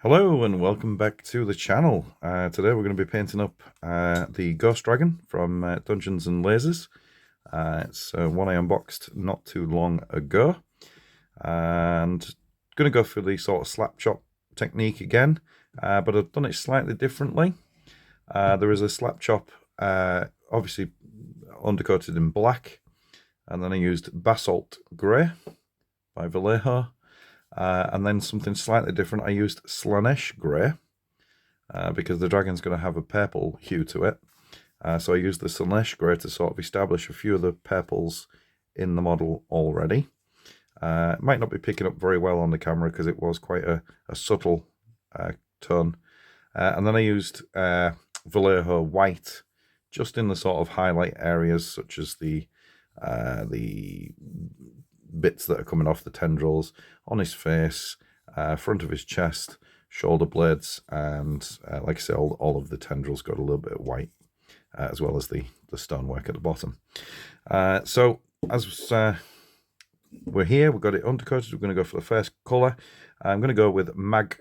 Hello and welcome back to the channel. Today we're going to be painting up the Ghost Dragon from Dungeons and Lasers. It's one I unboxed not too long ago, and going to go through the sort of slap chop technique again, but I've done it slightly differently. There is a slap chop, obviously undercoated in black, and then I used Basalt Grey by Vallejo. And then something slightly different, I used Slaanesh Grey, because the dragon's going to have a purple hue to it. So I used the Slaanesh Grey to sort of establish a few of the purples in the model already. It might not be picking up very well on the camera because it was quite a subtle tone. And then I used Vallejo White just in the sort of highlight areas, such as the bits that are coming off the tendrils, on his face, front of his chest, shoulder blades, and like I say, all of the tendrils got a little bit of white, as well as the stonework at the bottom. So as we're here, we've got it undercoated. We're going to go for the first colour. I'm going to go with Magos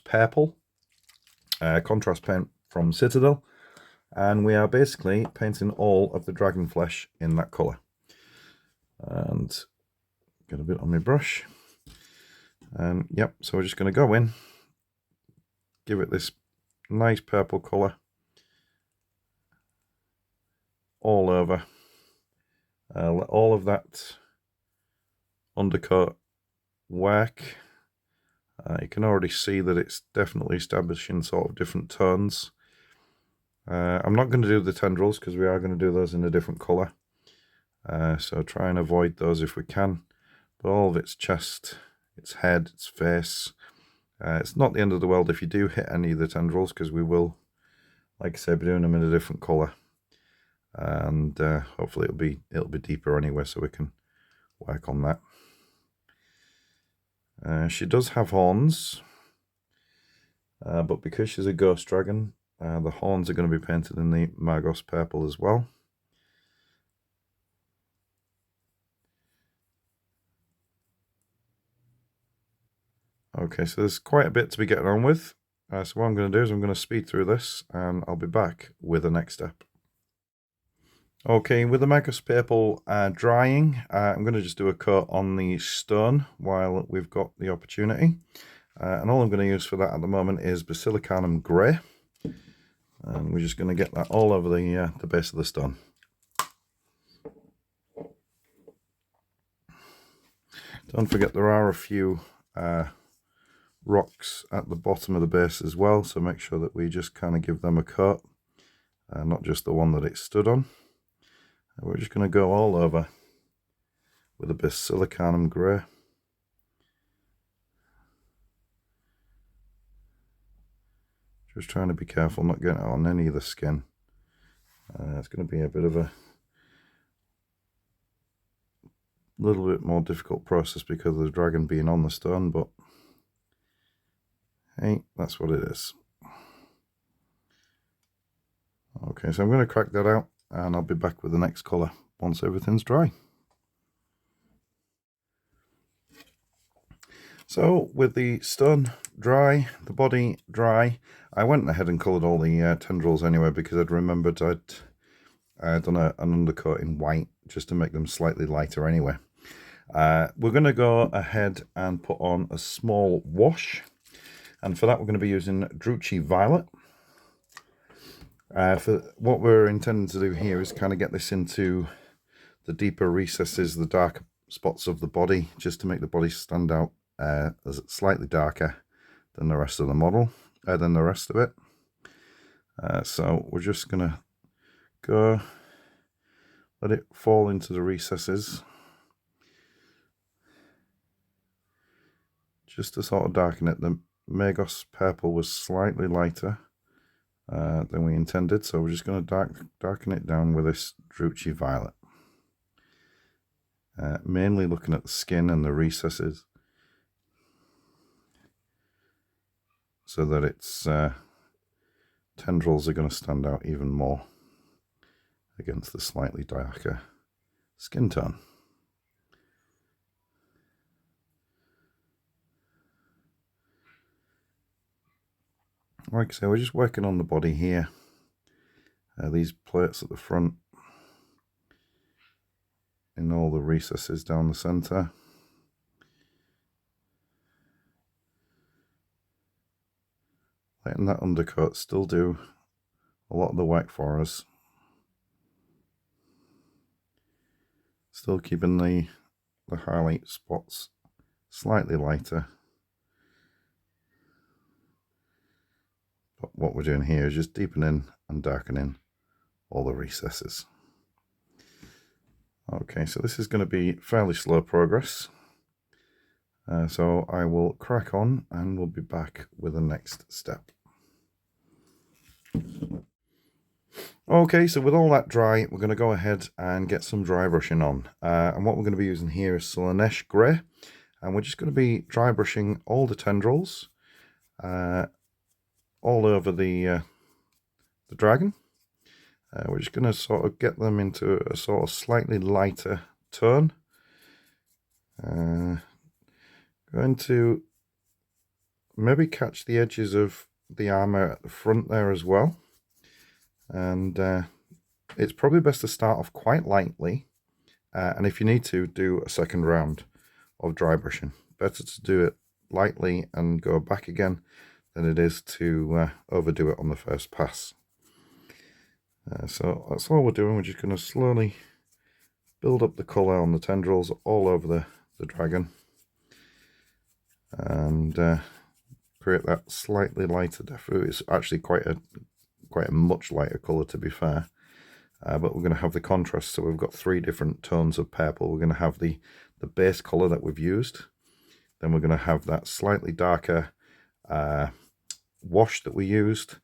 Purple, contrast paint from Citadel, and we are basically painting all of the dragon flesh in that colour. And get a bit on my brush, and yep, so we're just going to go in, give it this nice purple colour all over, let all of that undercoat work. You can already see that it's definitely establishing sort of different tones. I'm not going to do the tendrils because we are going to do those in a different colour. So try and avoid those if we can. But all of its chest, its head, its face, it's not the end of the world if you do hit any of the tendrils, because we will, like I said, be doing them in a different colour. And hopefully it'll be deeper anyway, so we can work on that. She does have horns, but because she's a ghost dragon, the horns are going to be painted in the Magos Purple as well. Okay, so there's quite a bit to be getting on with. So what I'm going to do is I'm going to speed through this, and I'll be back with the next step. Okay, with the Magos Purple drying, I'm going to just do a coat on the stone while we've got the opportunity. And all I'm going to use for that at the moment is Basilicanum Grey. And we're just going to get that all over the base of the stone. Don't forget there are a few rocks at the bottom of the base as well, so make sure that we just kind of give them a coat, not just the one that it stood on. And we're just going to go all over with the Basilicanum Grey. Just trying to be careful not getting it on any of the skin. It's going to be a bit of a little bit more difficult process because of the dragon being on the stone, but hey, that's what it is. Okay, so I'm going to crack that out, and I'll be back with the next colour once everything's dry. So with the stone dry, the body dry, I went ahead and coloured all the tendrils anyway, because I'd remembered I'd done an undercoat in white just to make them slightly lighter anyway. We're going to go ahead and put on a small wash, and for that we're going to be using Druchii Violet. For what we're intending to do here is kind of get this into the deeper recesses, the darker spots of the body, just to make the body stand out as slightly darker than the rest of the model, than the rest of it. So we're just going to go, let it fall into the recesses, just to sort of darken it. The Magos Purple was slightly lighter than we intended, so we're just going to darken it down with this Druchii Violet. Mainly looking at the skin and the recesses, so that its tendrils are going to stand out even more against the slightly darker skin tone. Like I say, we're just working on the body here. These plates at the front, in all the recesses down the centre. Letting that undercoat still do a lot of the work for us. Still keeping the highlight spots slightly lighter. But what we're doing here is just deepening and darkening all the recesses. Okay, so this is going to be fairly slow progress. So I will crack on and we'll be back with the next step. Okay, so with all that dry, we're going to go ahead and get some dry brushing on. And what we're going to be using here is Slanesh Grey. And we're just going to be dry brushing all the tendrils all over the dragon. We're just going to sort of get them into a sort of slightly lighter tone. Going to maybe catch the edges of the armor at the front there as well. And it's probably best to start off quite lightly. And if you need to, do a second round of dry brushing. Better to do it lightly and go back again than it is to overdo it on the first pass. So that's all we're doing. We're just going to slowly build up the colour on the tendrils all over the dragon. And create that slightly lighter diffuse. It's actually quite a much lighter colour, to be fair. But we're going to have the contrast, so we've got 3 different tones of purple. We're going to have the base colour that we've used. Then we're going to have that slightly darker wash that we used.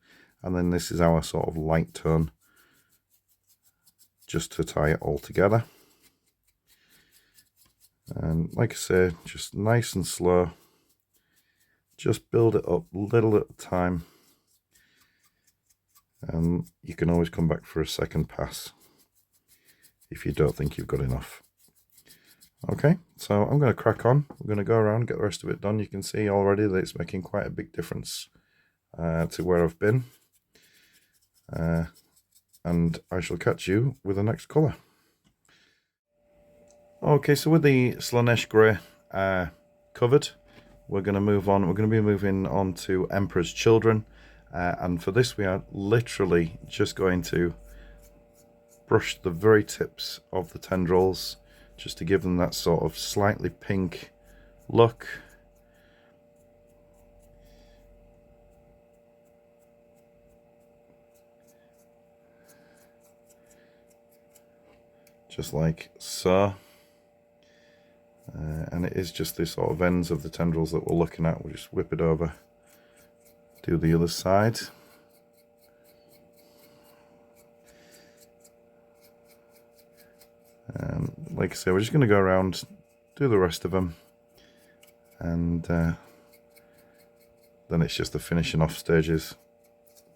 And then this is our sort of light tone, just to tie it all together. And like I say, just nice and slow. Just build it up little at a time. And you can always come back for a second pass if you don't think you've got enough. Okay, so I'm going to crack on. We're going to go around, get the rest of it done. You can see already that it's making quite a big difference to where I've been. And I shall catch you with the next colour. Okay, so with the Slanesh Grey covered, we're going to move on. We're going to be moving on to Emperor's Children. And for this, we are literally just going to brush the very tips of the tendrils, just to give them that sort of slightly pink look. Just like so. And it is just the sort of ends of the tendrils that we're looking at. We'll just whip it over. Do the other side. And like I say, we're just going to go around, do the rest of them, and then it's just the finishing off stages,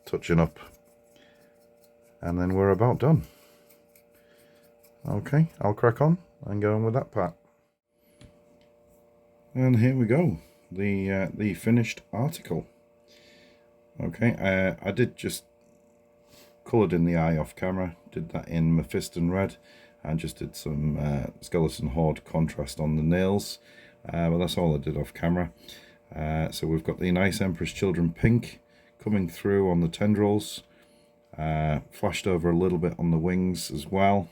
touching up, and then we're about done. Okay, I'll crack on and go on with that part. And here we go, the finished article. Okay, I did just coloured in the eye off camera, did that in Mephiston red, and just did some skeleton horde contrast on the nails, but that's all I did off camera. So we've got the nice Emperor's Children pink coming through on the tendrils, flashed over a little bit on the wings as well,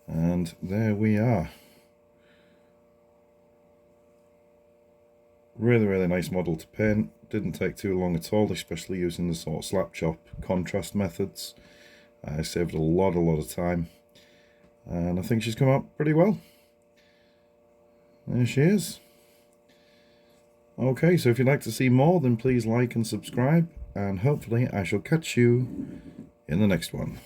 and there we are. Really nice model to paint. Didn't take too long at all, especially using the sort of slap chop contrast methods. I saved a lot of time, and I think she's come out pretty well. There she is. Okay, so if you'd like to see more, then please like and subscribe, and hopefully I shall catch you in the next one.